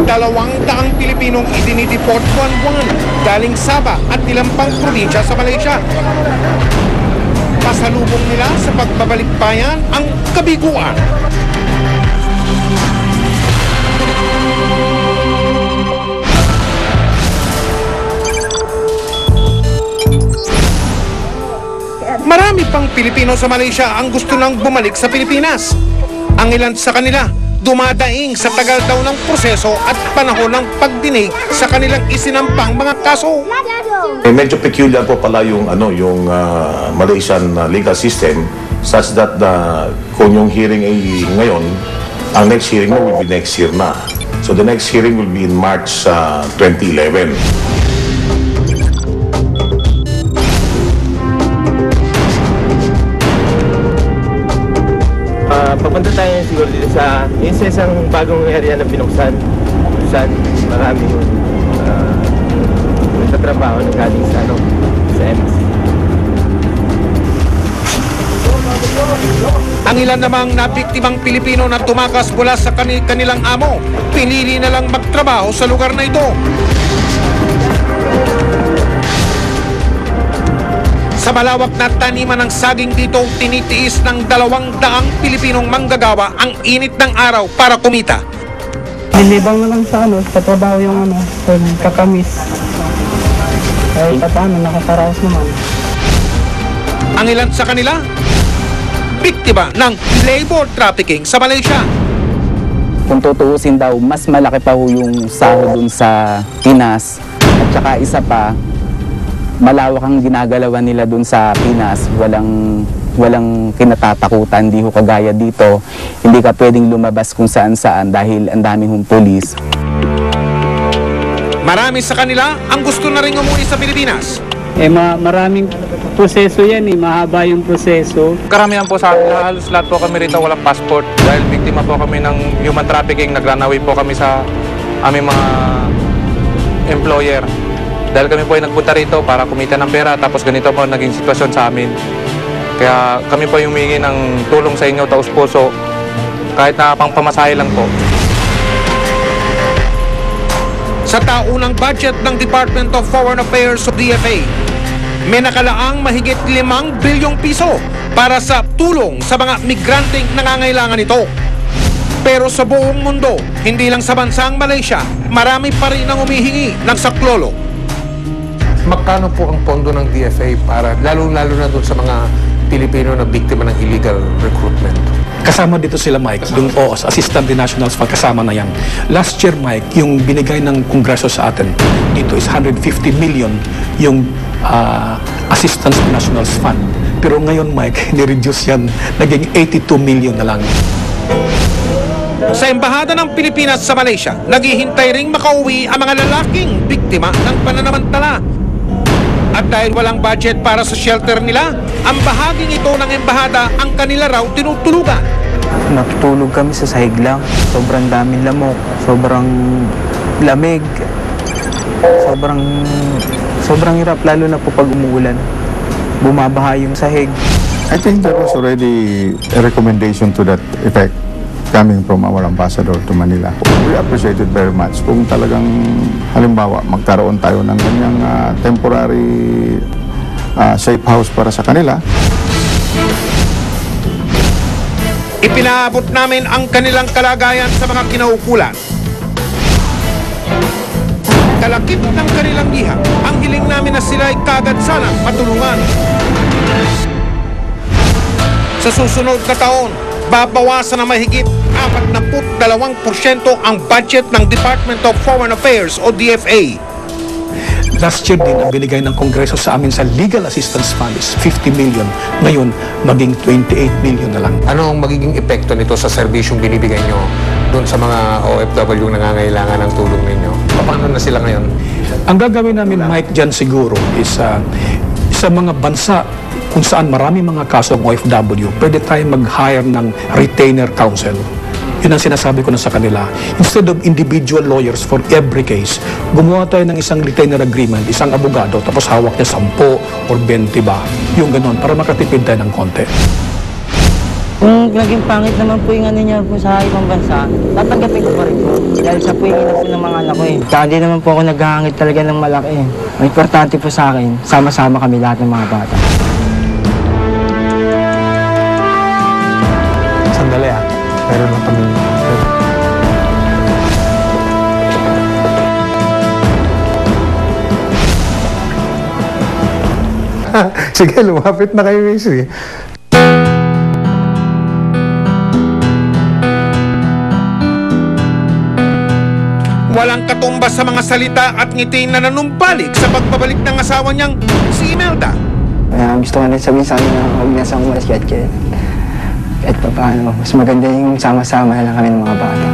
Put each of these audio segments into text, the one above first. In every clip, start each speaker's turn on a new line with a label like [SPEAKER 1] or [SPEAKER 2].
[SPEAKER 1] 200 Pilipinong idinideport buwan-buwan galing Sabah at ilang pang probinsya sa Malaysia. Pasalubong nila sa pagbabalik bayan ang kabiguan. Marami pang Pilipino sa Malaysia ang gusto nang bumalik sa Pilipinas. Ang ilan sa kanila dumadaing sa tagal daw ng proseso at panahon ng pagdinig sa kanilang isinampang mga kaso.
[SPEAKER 2] Medyo peculiar po pala yung Malaysian legal system such that kung yung hearing ay ngayon, ang next hearing mo will be next year na. So the next hearing will be in March 2011.
[SPEAKER 3] Papunta tayo siguro dito sa isang bagong area na binuksan. Saan marami yung trabaho na galing sa MC.
[SPEAKER 1] Ang ilan namang nabiktimang Pilipino na tumakas mula sa kanilang amo, pinili na lang magtrabaho sa lugar na ito. Sa malawak na taniman ng saging dito, tinitiis ng 200 Pilipinong manggagawa ang init ng araw para kumita.
[SPEAKER 4] Nilibang na lang sa trabaho yung kakamis. Kahit paano, nakakaraos naman.
[SPEAKER 1] Ang ilan sa kanila, biktima ng labor trafficking sa Malaysia.
[SPEAKER 5] Kung tutuusin daw, mas malaki pa yung sahod dun sa Pinas. At saka isa pa, malawak ang ginagalawan nila dun sa Pinas, walang kinatatakutan, hindi ho kagaya dito. Hindi ka pwedeng lumabas kung saan-saan dahil ang daming hong pulis.
[SPEAKER 1] Marami sa kanila ang gusto na rin umuwi sa Pilipinas.
[SPEAKER 4] Maraming proseso yan mahaba yung proseso.
[SPEAKER 6] Karamihan po sa amin, halos lahat po kami rito walang passport dahil biktima po kami ng human trafficking, nag-runaway po kami sa aming mga employer. Dahil kami po ay nagpunta rito para kumita ng pera, tapos ganito po naging sitwasyon sa amin. Kaya kami po yung humingi ng tulong sa inyo, taos puso, kahit na pang pamasahe lang po.
[SPEAKER 1] Sa taunang budget ng Department of Foreign Affairs o DFA, may nakalaang mahigit 5 bilyong piso para sa tulong sa mga migranteng nangangailangan nito. Pero sa buong mundo, hindi lang sa bansang Malaysia, marami pa rin ang humihingi ng saklolo.
[SPEAKER 7] Magkano po ang pondo ng DFA para lalo-lalo na doon sa mga Pilipino na biktima ng illegal recruitment?
[SPEAKER 8] Kasama dito sila, Mike, yung OOS, Assistant to Nationals, kasama na yan. Last year, Mike, yung binigay ng Kongreso sa atin, dito is 150 million yung Assistance to Nationals Fund. Pero ngayon, Mike, ni-reduce yan, naging 82 million na lang.
[SPEAKER 1] Sa Embahada ng Pilipinas sa Malaysia, naghihintay ring makauwi ang mga lalaking biktima ng pananamantala. At dahil walang budget para sa shelter nila, ang bahaging ito ng embahada ang kanila raw tinutulugan.
[SPEAKER 4] Natutulog kami sa sahig lang. Sobrang daming lamok, sobrang lamig, sobrang hirap lalo na po pag umuulan. Bumabaha yung sahig.
[SPEAKER 9] I think there was already a recommendation to that effect coming from our ambassador to Manila. We appreciate it very much. Kung talagang halimbawa magkaroon tayo ng ganyang temporary safe house para sa kanila.
[SPEAKER 1] Ipinaabot namin ang kanilang kalagayan sa mga kinaukulan. Kalakip ng kanilang iha, ang hiling namin na sila ay kagad sanang matulungan. Sa susunod na taon, babawasan na mahigit 42% ang budget ng Department of Foreign Affairs o DFA.
[SPEAKER 8] Last year din, ang binigay ng Kongreso sa amin sa Legal Assistance Fund is 50 million. Ngayon, maging 28 million na lang.
[SPEAKER 7] Ano ang magiging epekto nito sa serbisyong binibigay nyo doon sa mga OFW na nangangailangan ng tulong ninyo? Paano na sila ngayon?
[SPEAKER 8] Ang gagawin namin, Mike, dyan siguro is sa mga bansa kung saan marami mga kaso ng OFW, pwede tayong mag-hire ng retainer counsel. Yun ang sinasabi ko na sa kanila. Instead of individual lawyers for every case, gumawa tayo ng isang retainer agreement, isang abogado, tapos hawak niya 10 or 20 ba? Yung ganon, para makatipid tayo ng konti.
[SPEAKER 4] Kung
[SPEAKER 10] naging pangit naman po yung ano niya po sa ibang bansa, tatanggapin ko pa rin po. Dahil siya po yung ina po ng mga anak ko eh. Kaya di naman po ako naghahangit talaga ng malaki eh. Ang importante po sa akin, sama-sama kami lahat ng mga bata.
[SPEAKER 7] Sandali ah. Meron lang kami. Sige, lumapit na kayo, Macy.
[SPEAKER 1] Walang katumbas sa mga salita at ngiti na nanumbalik sa pagbabalik ng asawa niyang si Imelda.
[SPEAKER 10] Gusto ko na sabihin sa akin na huwag na sa umalis kahit pa paano. Mas maganda yung sama-sama lang kami ng mga bata.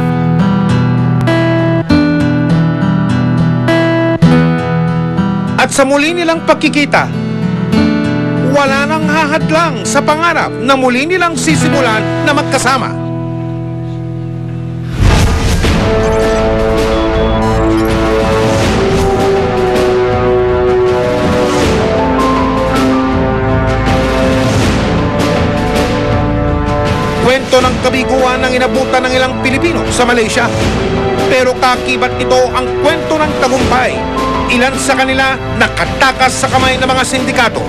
[SPEAKER 1] At sa muli nilang pagkikita, wala nang hahadlang sa pangarap na muli nilang sisimulan na magkasama. Kwento ng kabiguan ng inabutan ng ilang Pilipino sa Malaysia. Pero kakibat nito ang kwento ng tagumpay. Ilan sa kanila nakatakas sa kamay ng mga sindikato.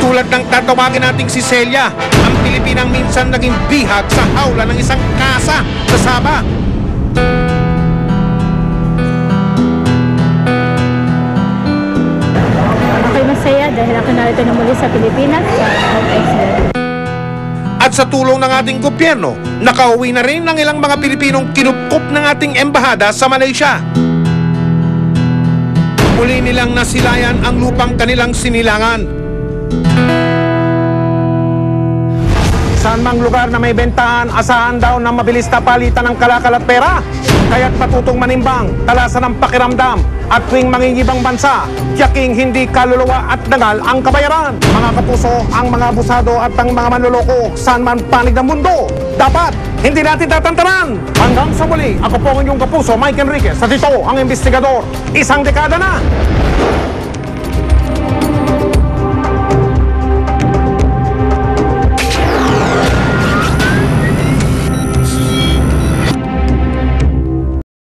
[SPEAKER 1] Tulad ng tatawagin nating si Celia, ang Pilipinang minsan naging bihag sa hawla ng isang kasa sa Sabah.
[SPEAKER 11] Ako'y masaya dahil ako narito na muli sa Pilipinas sa Excellent.
[SPEAKER 1] At sa tulong ng ating gobyerno, nakauwi na rin ng ilang mga Pilipinong kinupkup ng ating embahada sa Malaysia. Muli nilang nasilayan ang lupang kanilang sinilangan. Saan mang lugar na may bentahan, asahan daw na mabilis na palitan ng kalakal at pera. Kaya't patutong manimbang, talasan ng pakiramdam, at tuwing mangingibang bansa, tiyaking hindi kaluluwa at dangal ang kabayaran. Mga kapuso, ang mga abusado at ang mga manloloko, saan man panig ng mundo, dapat hindi natin tatantanan. Hanggang sa muli, ako po ang inyong kapuso, Mike Enriquez, at ito ang investigador. Isang dekada na!